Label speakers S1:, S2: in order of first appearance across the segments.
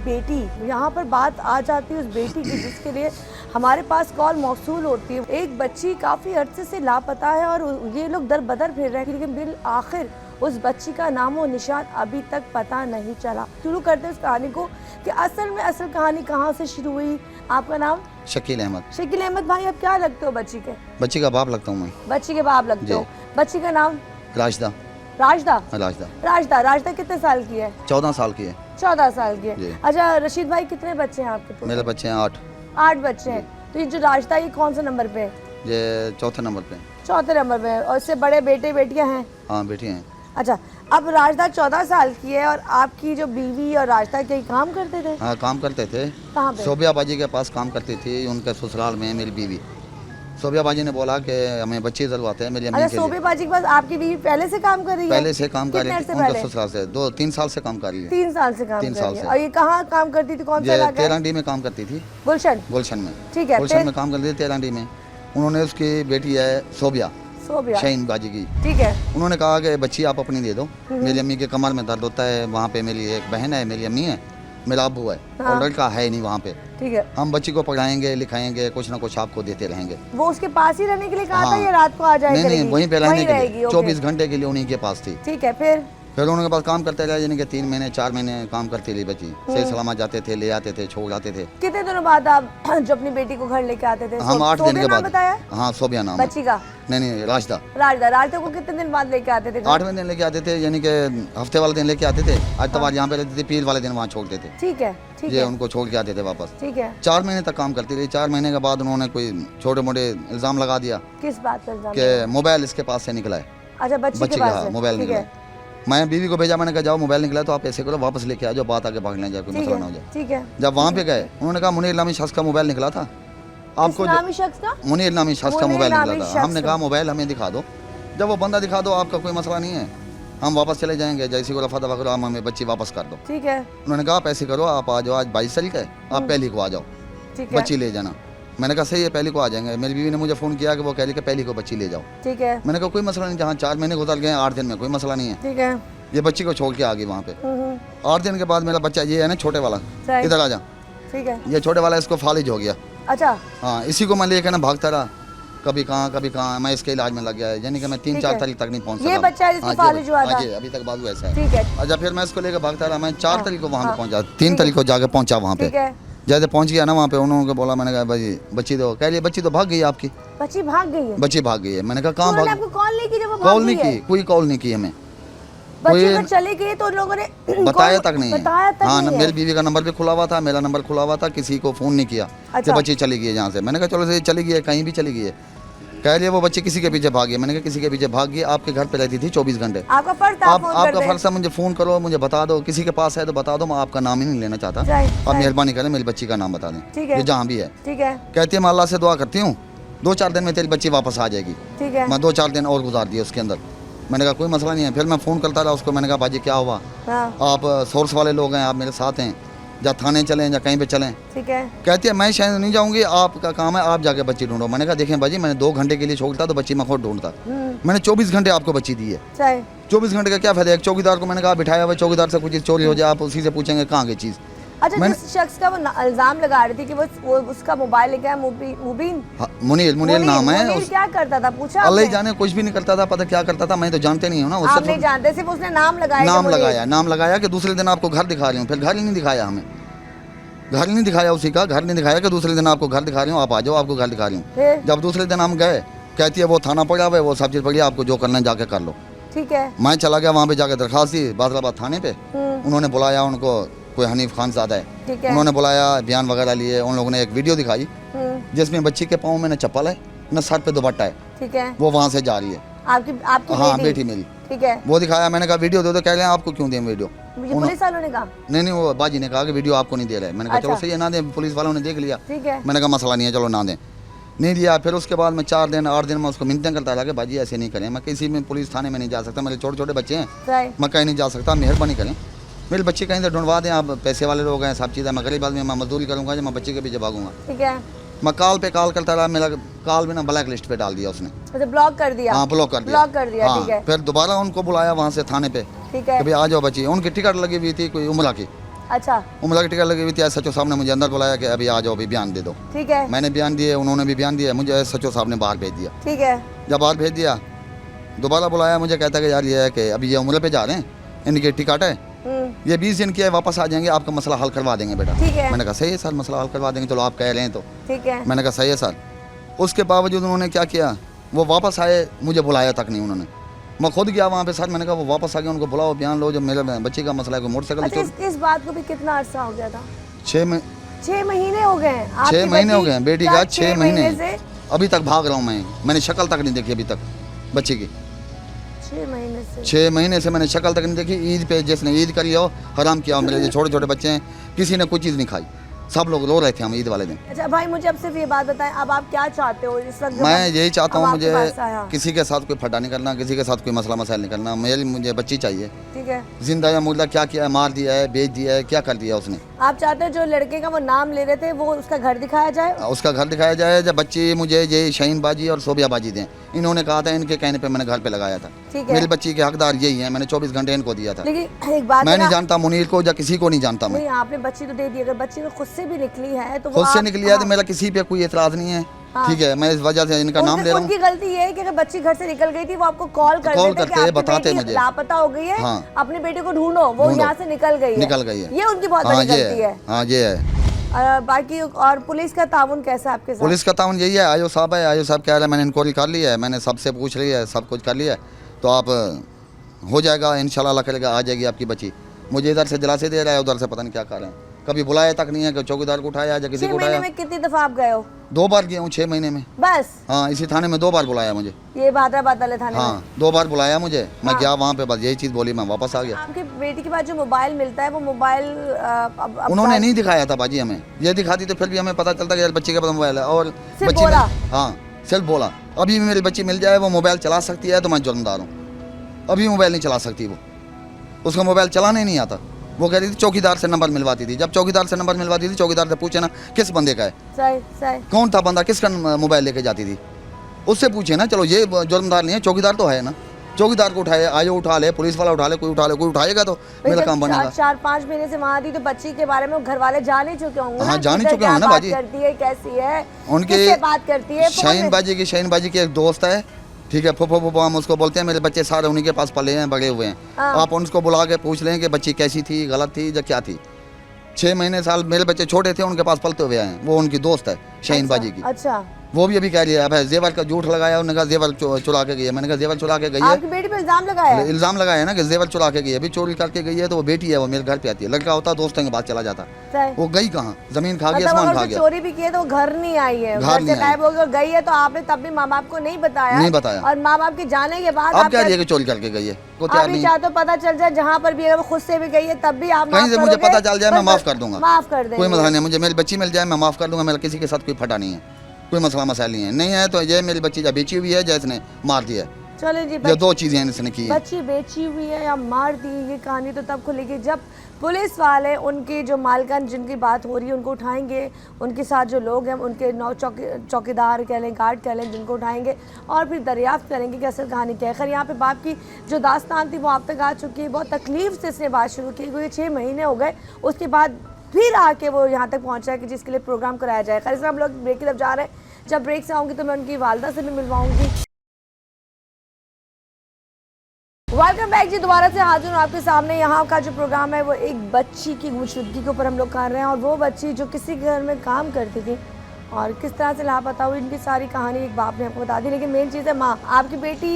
S1: बेटी, यहाँ पर बात आ जाती है उस बेटी की जिसके लिए हमारे पास कॉल मौसूल होती है। एक बच्ची काफ़ी अरसे से लापता है और ये लोग दर बदर फिर रहे हैं, लेकिन बिल आखिर उस बच्ची का नामो निशान अभी तक पता नहीं चला। शुरू करते हैं उस कहानी को कि असल कहानी कहाँ से शुरू हुई। आपका नाम?
S2: शकील अहमद।
S1: शकील अहमद भाई, आप क्या लगते हो बच्ची के?
S2: बच्ची का बाप लगता हूँ मैं।
S1: बच्ची के बाप लगते हो। बच्ची का नाम?
S2: राजदा।
S1: राजदा?
S2: राजदा।
S1: राजदा। राजदा कितने साल की है?
S2: 14 साल की है।
S1: 14 साल की है। अच्छा रशीद भाई, कितने बच्चे हैं आपके?
S2: मेरे बच्चे हैं 8।
S1: 8 बच्चे हैं। तो ये जो राजदा, ये कौन सा नंबर पे है?
S2: ये चौथे नंबर पे।
S1: चौथे नंबर पे है। और इससे बड़े बेटे बेटियां हैं?
S2: हाँ बेटी हैं।
S1: अच्छा, अब राजदा 14 साल की है और आपकी जो बीवी और राजदा कहीं काम करते थे?
S2: हाँ काम करते थे।
S1: कहाँ पे?
S2: सोबिया बाजी के पास काम करती थी, उनके ससुराल में मेरी बीवी। सोबिया बाजी ने बोला कि हमें बच्चे जरूरत है मेरी अम्मी के लिए।
S1: सोबिया बाजी के पास आपकी बीवी पहले से काम कर रही है?
S2: पहले से काम कर रही है, उनके ससुराल से 2-3 साल से काम कर रही है।
S1: 3 साल से काम कर रही है। और ये कहाँ काम करती थी, कौन सा इलाका?
S2: तेलंडी में काम करती थी। गुलशन में।
S1: ठीक है,
S2: गुलशन में काम करती थी तेलंडी में। उन्होंने उसकी बेटी है सोबिया शाहीन बाजी की। ठीक है। उन्होंने कहा कि बच्ची आप अपनी दे दो, मेरी अम्मी के कमर में दर्द होता है, वहाँ पे मेरी एक बहन है, मेरी अम्मी है, मेरा अब्बू है। हाँ। और लड़का है नहीं वहाँ पे। ठीक है। हम बच्ची को पढ़ाएंगे लिखाएंगे, कुछ ना कुछ आपको देते रहेंगे।
S1: वो उसके पास ही रहने के लिए कहा था या रात को आ जाएगी? नहीं,
S2: वहीं पे रहने के लिए 24 घंटे के लिए उन्हीं के पास थी।
S1: ठीक है। फिर
S2: उनके पास काम करते रहे, यानी कि 3 महीने 4 महीने काम करती रही बच्ची। सही सलामत जाते थे, ले आते थे, छोड़ आते थे।
S1: कितने दिनों बाद आप जो अपनी बेटी को घर लेके आते थे?
S2: हम 8 दिन के बाद।
S1: बताया?
S2: हाँ सोबिया नाम
S1: बच्ची का? नहीं
S2: राजदा।
S1: राजदा को कितने दिन बाद लेके आते थे?
S2: 8वें दिन लेके आते थे, यानी कि हफ्ते वाले दिन लेके आते थे। आज तबार यहाँ पे रहते थे, पीर वाले दिन वहाँ छोड़ते थे।
S1: ठीक है।
S2: ये उनको छोड़ के आते थे वापस।
S1: ठीक है।
S2: 4 महीने तक काम करती रही। 4 महीने के बाद उन्होंने कोई छोटे मोटे इल्जाम लगा दिया।
S1: किस बात का इल्जाम?
S2: कि मोबाइल इसके पास से निकला है।
S1: अच्छा, बच्ची के पास
S2: मोबाइल निकला है। मैं बीवी को भेजा, मैंने कहा जाओ मोबाइल निकला तो आप ऐसे करो वापस लेके आ जाओ, बात आगे भाग ले जाए, कोई मसला ना हो जाए।
S1: ठीक है।
S2: जब वहाँ पे गए उन्होंने कहा मुनीर नामी शख्स का मोबाइल निकला था आपको। मुनीर नामी शख्स का मोबाइल निकला था। हमने कहा मोबाइल हमें दिखा दो। जब वो बंदा दिखा दो, आपका कोई मसला नहीं है, हम वापस चले जाएंगे, जैसे को रफा दफा करो, हम हमें बच्ची वापस कर दो। ठीक है। उन्होंने कहा आप ऐसे करो, आप आ जाओ, आज 22 तारीख है, आप पहली को आ जाओ, बच्ची ले जाना। मैंने कहा सही है, पहली को आ जाएंगे। मेरी बीवी ने मुझे फ़ोन किया कि वो कह रही कि पहली को बच्ची ले जाओ। ठीक है। मैंने कहा कोई मसला नहीं, जहाँ 4 महीने गुजर गए 8 दिन में कोई मसला नहीं है। ठीक है। ये बच्ची को छोड़ के आ गई वहाँ पे। 8 दिन के बाद मेरा बच्चा ये है ना छोटे वाला, इधर आ जा। ठीक है। ये छोटे वाला इसको फालिज हो गया। अच्छा। हाँ, इसी को मैं लेकर ना भागता रहा, कभी कहाँ मैं इसके इलाज में लग गया, यानी कि मैं 3-4 तारीख तक नहीं पहुँच सका।
S1: ये बच्चा जिसको फालिज हुआ था?
S2: अभी तक बाजू ऐसा है।
S1: ठीक है।
S2: अच्छा, फिर मैं इसको लेकर भागता रहा, मैं 4 तारीख को वहाँ पे पहुँचा, 3 तारीख को जाके पहुँचा वहाँ पे। जैसे पहुँच गया ना वहाँ पे, उन्होंने बोला, मैंने कहा भाई बच्ची दो। कह रही बच्ची तो भाग गई आपकी। बच्ची भाग गई है? बच्ची भाग गई है। मैंने कहा कहाँ भाग? आपको कॉल नहीं की जब वो भाग गई? कॉल नहीं की, कोई कॉल नहीं की हमें।
S1: बच्ची अगर चली गई तो लोगों ने
S2: बताया तक नहीं है। हाँ, मेरी बीवी का नंबर भी खुला हुआ था, मेरा नंबर खुला हुआ था, किसी को फ़ोन नहीं किया कि बच्ची चली गई है जहाँ से। मैंने कहा चलो चली गई है, कहीं भी चली गई है। कह रही है वो बच्ची किसी के पीछे भागी है। मैंने कहा किसी के पीछे भाग गई, आपके घर पे रहती थी 24 घंटे। आपका फर्ज है मुझे फ़ोन करो, मुझे बता दो, किसी के पास है तो बता दो, मैं आपका नाम ही नहीं लेना चाहता। आप मेहरबानी करें मेरी बच्ची का नाम बता दें, ये जहाँ भी है। ठीक है। कहती है मैं अल्लाह से दुआ करती हूँ 2-4 दिन में तेरी बच्ची वापस आ जाएगी। ठीक है। मैं 2-4 दिन और गुजार दिए उसके अंदर। मैंने कहा कोई मसला नहीं है। फिर मैं फ़ोन करता रहा उसको, मैंने कहा बाजी क्या हुआ? आप सोर्स वाले लोग हैं, आप मेरे साथ हैं, या थाने चलें या कहीं पे चलें। ठीक है। कहती है मैं शायद नहीं जाऊंगी, आपका काम है, आप जाके बच्ची ढूंढो। मैंने कहा देखें बाजी, मैंने 2 घंटे के लिए छोड़ता तो बच्ची मैं खुद ढूंढता। मैंने 24 घंटे आपको बच्ची दी है। 24 घंटे का क्या फायदा? एक चौकीदार को मैंने कहा बिठाया हुआ, चौकीदार से कुछ चीज़ चोरी हो जाए, आप उसी से पूछेंगे कहाँ गई चीज़। अच्छा, जिस शख्स का वो इल्जाम लगा रही थी कि वो उसका मोबाइल लेके आया, मुबीन मुनीर नाम है। मुनीर क्या करता था पूछा? अल्लाह जाने, कुछ भी नहीं करता था, पता क्या करता था मैं तो जानते नहीं हूँ ना। आप नहीं जानते, सिर्फ उसने नाम लगाया कि दूसरे दिन आपको घर दिखा रही हूँ। फिर घर ही नहीं दिखाया हमें, घर नहीं दिखाया उसी का, घर नहीं दिखाया कि दूसरे दिन आपको घर दिखा रही हूँ, आप आ जाओ, आपको घर दिखा रही हूँ। जब दूसरे दिन हम गए, कहती है वो थाना पड़ा हुआ है, वो सब चीज़ पड़ी, आपको जो करना है जाके कर लो। ठीक है। मैं चला गया वहाँ पे, जाके दरखास्त दी बादलाबाद थाने पे। उन्होंने बुलाया, उनको कोई हनीफ खान ज़्यादा है, उन्होंने बुलाया, बयान वगैरह लिए। उन लोगों ने एक वीडियो दिखाई जिसमें बच्ची के पाँव में न चप्पल है न सर पे दुपट्टा है। ठीक है। वो वहाँ से जा रही है। आपकी हाँ बेटी मेरी। ठीक है। वो दिखाया, मैंने कहा वीडियो दे दो। कह रहे हैं आपको क्यों दें वीडियो? पुलिस वालों ने कहा नहीं, वो बाजी ने कहा कि वीडियो आपको नहीं दे रहा है। मैंने कहा चलो सही है, ना दें, पुलिस वालों ने देख लिया। ठीक है। मैंने कहा मसला नहीं है, चलो ना दें, नहीं दिया। फिर उसके बाद मैं 4 दिन 8 दिन में उसको मिन्नतें करता रहा कि बाजी ऐसे नहीं करें, मैं किसी में पुलिस थाने में नहीं जा सकता, मेरे छोटे छोटे बच्चे हैं, मैं कहीं नहीं जा सकता, मेहरबानी करें मेरे बच्चे कहीं से ढूंढवा दें, आप पैसे वाले लोग हैं, सब चीज़ें, मैं गरीब आदमी, मैं मजदूरी करूँगा, जब मैं बच्चे के पीछे भागूंगा। ठीक है। मैं कॉल पे कॉल करता रहा, मेरा कॉल भी ना ब्लैक लिस्ट पे डाल दिया उसने। अच्छा, ब्लॉक कर दिया? हाँ, ब्लॉक कर दिया। ठीक है। फिर दोबारा उनको बुलाया वहाँ से थाने पे। ठीक है। कभी आ जाओ बच्ची, उनकी टिकट लगी हुई थी कोई उम्रा की।
S1: अच्छा,
S2: उम्र की टिकट लगी हुई थी। सचो साहब ने मुझे अंदर बुलाया कि अभी आ जाओ, अभी बयान दे दो।
S1: ठीक है,
S2: मैंने बयान दिए, उन्होंने भी बयान दिया, मुझे सचो साहब ने बाहर भेज दिया।
S1: ठीक है,
S2: जब बाहर भेज दिया, दोबारा बुलाया, मुझे कहता कि यार ये है कि अभी ये उम्र पे जा रहे हैं, इनकी टिकट है, ये 20 दिन की है, वापस आ जाएंगे, आपका मसला हल करवा देंगे बेटा।
S1: ठीक है,
S2: मैंने कहा सही है सर, मसला हल करवा देंगे, चलो आप कह रहे हैं तो।
S1: ठीक है,
S2: मैंने कहा सही है सर। उसके बावजूद उन्होंने क्या किया, वो वापस आए, मुझे बुलाया तक नहीं उन्होंने। मैं खुद गया वहाँ पे सर, मैंने कहा वो वापस आ गया, उनको बुलाओ, बयान लो, जो मेरे बच्चे का मसला है, कोई
S1: अच्छा,
S2: मोटरसाइकिल।
S1: इस बात को भी कितना अरसा हो गया था?
S2: 6
S1: महीने हो गए हैं।
S2: 6 महीने हो गए हैं बेटी का, 6 महीने
S1: से
S2: अभी तक भाग रहा हूँ मैं। मैंने शक्ल तक नहीं देखी अभी तक बच्चे की।
S1: 6 महीने से
S2: 6 महीने से मैंने शक्ल तक नहीं देखी। ईद पे जिसने ईद करी हो, हराम किया हो, मेरे जो छोटे छोटे बच्चे हैं, किसी ने कुछ चीज़ नहीं खाई, सब लोग रो रहे थे हम ईद वाले दिन।
S1: अच्छा भाई, मुझे अब सिर्फ ये बात बताएं, अब आप क्या चाहते हो इस वक्त?
S2: मैं यही चाहता हूँ, मुझे
S1: मुझे
S2: किसी के साथ कोई फटा नहीं करना, किसी के साथ कोई मसला मसाइल नहीं करना। मुझे बच्ची चाहिए।
S1: ठीक है,
S2: जिंदा या मुर्दा, क्या किया है, मार दिया है, बेच दिया है, क्या कर दिया उसने?
S1: आप चाहते हो जो लड़के का वो नाम ले रहे थे, वो उसका घर दिखाया जाए?
S2: उसका घर दिखाया जाए। जब बच्ची मुझे ये शाहीन बाजी और सोबिया बाजी दें, इन्होंने कहा था, इनके कहने पे मैंने घर पे लगाया था।
S1: ठीक है,
S2: मेरी बच्ची के हकदार यही है, मैंने 24 घंटे इनको दिया था।
S1: लेकिन एक बात
S2: मैं नहीं जानता मुनीर को या किसी को नहीं जानता मैं।
S1: नहीं, आपने बच्ची तो दे दी, अगर बच्ची तो खुद से भी निकली है तो
S2: खुद से निकली है तो मेरा किसी पे कोई एतराज नहीं है। ठीक है, मैं इस वजह से इनका नाम ले रहा हूँ।
S1: उनकी गलती ये है कि अगर बच्ची घर से निकल गई थी, वो आपको कॉल करते
S2: बताते मुझे
S1: लापता हो गई है,
S2: हाँ,
S1: अपनी बेटी को ढूंढो, वो यहाँ से निकल गई है। ये उनकी बहुत बड़ी गलती है।
S2: हाँ ये है।
S1: बाकी और पुलिस का ताउन कैसा है आपके साथ?
S2: पुलिस का ताउन यही है, आयो साहब है, आयो साहब कह रहे हैं, मैंने इंक्वायरी कर ली है, मैंने सबसे पूछ लिया है, सब कुछ कर लिया है, तो आप हो जाएगा इंशाल्लाह, अल्लाह करेगा, आ जाएगी आपकी बच्ची। मुझे इधर से दिलासे दे रहा है, उधर से पता नहीं क्या कर रहे हैं। कभी बुलाया तक नहीं है कि चौकीदार को उठाया या किसी को उठाया।
S1: 6 महीने में कितनी दफा आप गए हो?
S2: 2 बार गया हूँ 6 महीने में
S1: बस।
S2: हाँ, इसी थाने में 2 बार बुलाया मुझे।
S1: ये भादराबाद वाले थाने?
S2: हाँ, 2 बार बुलाया मुझे। मैं गया वहाँ पे, बस यही चीज़ बोली, मैं वापस आ गया।
S1: आपकी बेटी के पास जो मोबाइल मिलता है, वो मोबाइल
S2: उन्होंने नहीं दिखाया था बाजी हमें। ये दिखाती तो फिर भी हमें पता चलता कि यार बच्चे के पास मोबाइल है। और बच्ची हाँ सिर्फ बोला, अभी भी मेरी बच्ची मिल जाए, वो मोबाइल चला सकती है तो मैं जुर्मदार हूँ। अभी मोबाइल नहीं चला सकती वो, उसका मोबाइल चलाने नहीं आता। वो कह रही थी चौकीदार से नंबर मिलवाती थी। जब चौकीदार से नंबर मिलवाती थी, चौकीदार से पूछे ना किस बंदे का है,
S1: सही
S2: कौन था बंदा, किसका मोबाइल लेके जाती थी, उससे पूछे ना। चलो ये जुर्मदार नहीं है, चौकीदार तो है ना। चौकीदार को उठाए, आयो उठा ले, पुलिस वाला उठा ले, कोई उठाएगा तो मेरा काम बनेगा।
S1: 4-5 महीने से वहाँ थी तो बच्ची के बारे में घर वाले जान ही चुके होंगे।
S2: हाँ, जान ही चुके होंगे ना बाजी।
S1: करती है, कैसी है,
S2: उनके
S1: बात करती है।
S2: शाहीन बाजी की एक दोस्त है, ठीक है, फुफो हम उसको बोलते हैं। मेरे बच्चे सारे उन्हीं के पास पले हैं, बड़े हुए हैं। आप उनको बुला के पूछ लें कि बच्ची कैसी थी, गलत थी या क्या थी। 6 महीने साल मेरे बच्चे छोटे थे, उनके पास पलते हुए हैं। वो उनकी दोस्त है शाहीन बाजी की।
S1: अच्छा,
S2: वो भी अभी कह रही है, अब जेवर का झूठ लगाया, उन्होंने कहा जेवर चुरा के गई है। मैंने कहा जेवर चुरा के गई है?
S1: आपकी बेटी पे इल्जाम लगाया
S2: है ना कि जेवर चुरा के गई है। अभी चोरी करके गई है तो वो बेटी है, वो मेरे घर पे आती है। लड़का होता दोस्तों के पास चला जाता, वो गई कहाँ, जमीन खा गया, आसमान खा गया।
S1: चोरी भी की है तो घर नहीं आई है, घर से गायब हो गई और गई है, तो आपने तब भी माँ बाप को नहीं बताया। और माँ बाप के जाने के बाद
S2: आप कह रही है कि चोरी करके गई है?
S1: अभी चाहते पता चल जाए, जहाँ पर भी अगर वो खुद से भी गई है तब भी आप
S2: कहीं से मुझे पता चल जाए, मैं माफ कर दूंगा,
S1: माफ कर देंगे,
S2: कोई मसला नहीं। मुझे मेरी बच्ची मिल जाए, मैं माफ कर दूंगा। मेरा किसी के साथ कोई फटा नहीं है, कोई मसला मसाइल नहीं है। तो ये मेरी बच्ची जब बेची हुई है, जैसने मार दिया है।
S1: चलो जी,
S2: ये 2 चीजें इसने की।
S1: बच्ची बेची हुई है या मार दी, ये कहानी तो तब खुलेगी जब पुलिस वाले उनके जो मालकान जिनकी बात हो रही है उनको उठाएंगे, उनके साथ जो लोग हैं उनके 9 चौकीदार कह लें, गार्ड कह लें, जिनको उठाएंगे और फिर दरियाफ्त करेंगे कि असल कहानी क्या है। खैर, यहाँ पे बाप की जो दास्तान थी वो आप तक आ चुकी है। बहुत तकलीफ से इसने बात शुरू की, क्योंकि 6 महीने हो गए, उसके बाद फिर आके वो यहाँ तक पहुँचा है कि जिसके लिए प्रोग्राम कराया जाए। खैर, इसमें हम लोग ब्रेक की तरफ जा रहे हैं। जब ब्रेक से आऊँगी तो मैं उनकी वालदा से भी मिलवाऊँगी। वेलकम बैक जी, दोबारा से हाजिर हूँ आपके सामने। यहाँ का जो प्रोग्राम है वो एक बच्ची की गुमशुदगी के ऊपर हम लोग कर रहे हैं, और वो बच्ची जो किसी घर में काम करती थी और किस तरह से लापता हुई, इनकी सारी कहानी एक बाप ने आपको बता दी। लेकिन मेन चीज़ है माँ। आपकी बेटी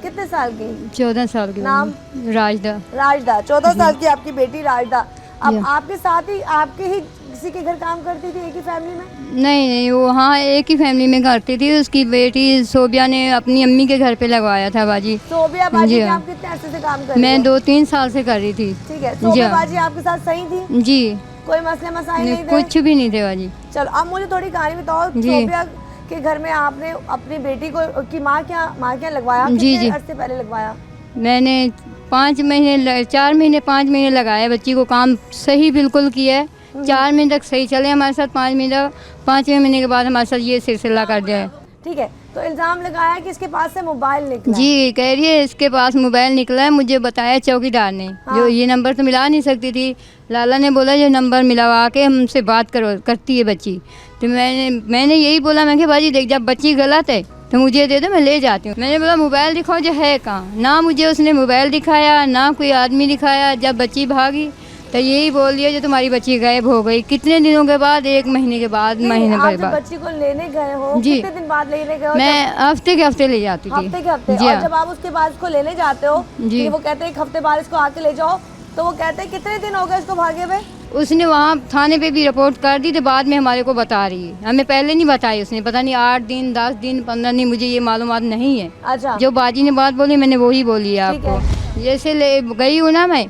S1: कितने साल की?
S3: 14 साल की।
S1: नाम?
S3: राजदा।
S1: 14 साल की आपकी बेटी राजदा। अब आपके साथ ही आपके ही किसी के घर काम करती थी, एक ही फैमिली में?
S3: नहीं, वो हाँ एक ही फैमिली में करती थी। उसकी बेटी सोबिया ने अपनी अम्मी के घर पे लगवाया था बाजी।
S1: सोबिया बाजी आप कितने अरसे से काम कर रही?
S3: मैं 2-3 साल से कर रही थी।
S1: ठीक है, सोबिया बाजी आपके साथ सही थी?
S3: जी,
S1: कोई मसले मसाइल नहीं थे?
S3: कुछ भी नहीं थे बाजी।
S1: चलो, अब मुझे थोड़ी कहानी बताओ। सोबिया के घर में आपने अपनी बेटी को की माँ क्या लगवाया? कितने अरसे पहले लगवाया?
S3: मैंने 4 महीने लगाया बच्ची को। काम सही बिल्कुल किया है। 4 महीने तक सही चले हमारे साथ। 5वें महीने के बाद हमारे साथ ये सिलसिला कर दिया है।
S1: ठीक है, तो इल्जाम लगाया कि इसके पास से मोबाइल निकला।
S3: जी, कह रही है इसके पास मोबाइल निकला है, मुझे बताया चौकीदार ने। जो ये नंबर तो मिला नहीं सकती थी, लाला ने बोला ये नंबर मिलवा के हमसे बात करती है बच्ची। तो मैंने यही बोला, मैं कि भाजी देख जब बच्ची गलत है तो मुझे दे दो, मैं ले जाती हूँ। मैंने बोला मोबाइल दिखाओ जो है कहाँ, ना मुझे उसने मोबाइल दिखाया ना कोई आदमी दिखाया। जब बच्ची भागी तो यही बोल दिया जो तुम्हारी बच्ची गायब हो गई। कितने दिनों के बाद, 1 महीने के बाद, महीने भर बाद।
S1: बच्ची को लेने गए हो
S3: जी,
S1: कितने दिन बाद लेने गए हो?
S3: मैं हफ्ते के हफ्ते ले जाती थी।
S1: हफ्ते के हफ्ते?
S3: जी
S1: और
S3: हाँ।
S1: जब आप उसके बाद इसको लेने जाते हो
S3: जी।
S1: कि वो कहते हैं एक हफ्ते बाद इसको आके ले जाओ, तो वो कहते हैं कितने दिन हो गए इसको भागे हुए?
S3: उसने वहाँ थाने पे भी रिपोर्ट कर दी, तो बाद में हमारे को बता रही है। हमें पहले नहीं बताई उसने, पता नहीं 8 दिन 10 दिन 15 दिन, मुझे ये मालूमात नहीं है।
S1: अच्छा,
S3: जो बाजी ने बात बोली मैंने वही बोली है
S1: ठीक
S3: आपको। जैसे ले गई हूँ ना मैं,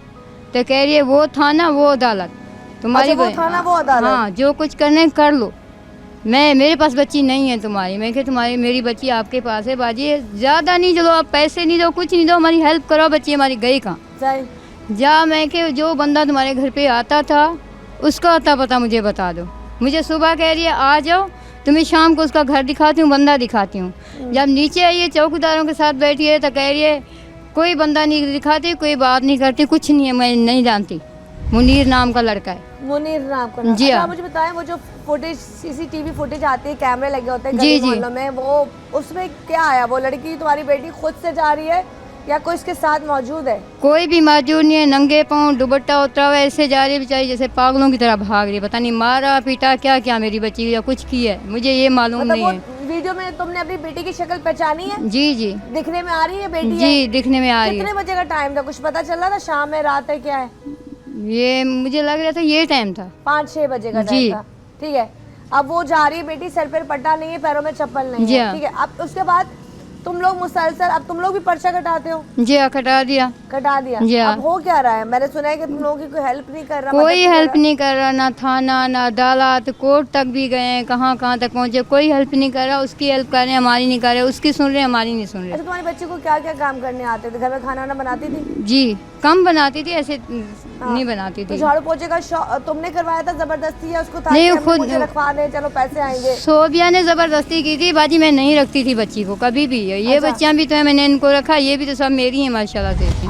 S3: तो कह रही है वो थाना वो अदालत तुम्हारी।
S1: अच्छा, वो थाना वो अदालत।
S3: हाँ, जो कुछ करने कर लो, मेरे पास बच्ची नहीं है तुम्हारी। मैं कि मेरी बच्ची आपके पास है बाजी, ज़्यादा नहीं, चलो आप पैसे नहीं दो कुछ नहीं दो, हमारी हेल्प करो, बच्ची हमारी गई कहाँ
S1: सही।
S3: जा। मैं कि जो बंदा तुम्हारे घर पे आता था उसका अता पता मुझे बता दो। मुझे सुबह कह रही है आ जाओ, तुम्हें शाम को उसका घर दिखाती हूँ, बंदा दिखाती हूँ। जब नीचे आई है चौकीदारों के साथ बैठी है तो कह रही है कोई बंदा नहीं दिखाती, कोई बात नहीं करती, कुछ नहीं है, मैं नहीं जानती। मुनीर नाम का लड़का है।
S1: मुनीर नाम का?
S3: जी
S1: अच्छा,
S3: हाँ।
S1: मुझे बताएं वो जो फुटेज सीसीटीवी फुटेज आती है, कैमरे लगे होते हैं
S3: जी,
S1: गली
S3: जी।
S1: मोहल्लों में, वो उसमें क्या आया? वो लड़की तुम्हारी बेटी खुद से जा रही है या कोई इसके साथ मौजूद है?
S3: कोई भी मौजूद नहीं है, नंगे पाँव दुपट्टा उतरा हुआ ऐसे जा रही है बेचारी, जैसे पागलों की तरह भाग रही है। पता नहीं मारा पीटा क्या क्या मेरी बच्ची या कुछ किया है, मुझे ये मालूम
S1: मतलब
S3: नहीं
S1: वो
S3: है।
S1: वीडियो में तुमने अपनी बेटी की शक्ल पहचानी है?
S3: जी जी
S1: दिखने में आ रही है बेटी है?
S3: जी, दिखने में आ रही
S1: कितने
S3: है।
S1: बजे का टाइम था, कुछ पता चल रहा था? शाम है, रात है, क्या है?
S3: ये मुझे लग रहा था ये टाइम था।
S1: 5-6 बजे का
S3: जी।
S1: टाइम था, ठीक है। अब वो जा रही है बेटी, सर पर पट्टा नहीं है, पैरों में चप्पल नहीं
S3: जी
S1: है,
S3: हाँ।
S1: ठीक है। अब उसके बाद तुम लोग मुसलसल, अब तुम लोग भी पर्चा कटाते हो?
S3: जी हाँ, कटा दिया।
S1: कटा दिया।
S3: जी हाँ।
S1: अब हो क्या रहा है? मैंने सुना है कि तुम लोगों की कोई हेल्प नहीं कर रहा,
S3: कोई
S1: मदद नहीं
S3: हेल्प
S1: कर
S3: नहीं कर रहा, ना थाना ना अदालत, कोर्ट तक भी गए हैं, कहाँ कहाँ तक पहुँचे, कोई हेल्प नहीं कर रहा। उसकी हेल्प कर रहे हैं, हमारी नहीं कर रहे, उसकी सुन रहे हैं, हमारी नहीं सुन
S1: रहा।
S3: रहे।
S1: अच्छा, तुम्हारी बच्ची को क्या क्या काम करने आते थे? घर में खाना वाना बनाती थी?
S3: जी, कम बनाती थी, ऐसे नहीं बनाती
S1: तो
S3: थी।
S1: झाड़ू पोछे का तुमने करवाया था जबरदस्ती या उसको था
S3: नहीं,
S1: कि हम
S3: खुद-
S1: मुझे रखवा दे, चलो पैसे आएंगे?
S3: सोबिया ने ज़बरदस्ती की थी बाजी, मैं नहीं रखती थी बच्ची को कभी भी। ये
S1: अच्छा।
S3: बच्चियाँ भी तो है, मैंने इनको रखा, ये भी तो सब मेरी हैं माशाल्लाह से।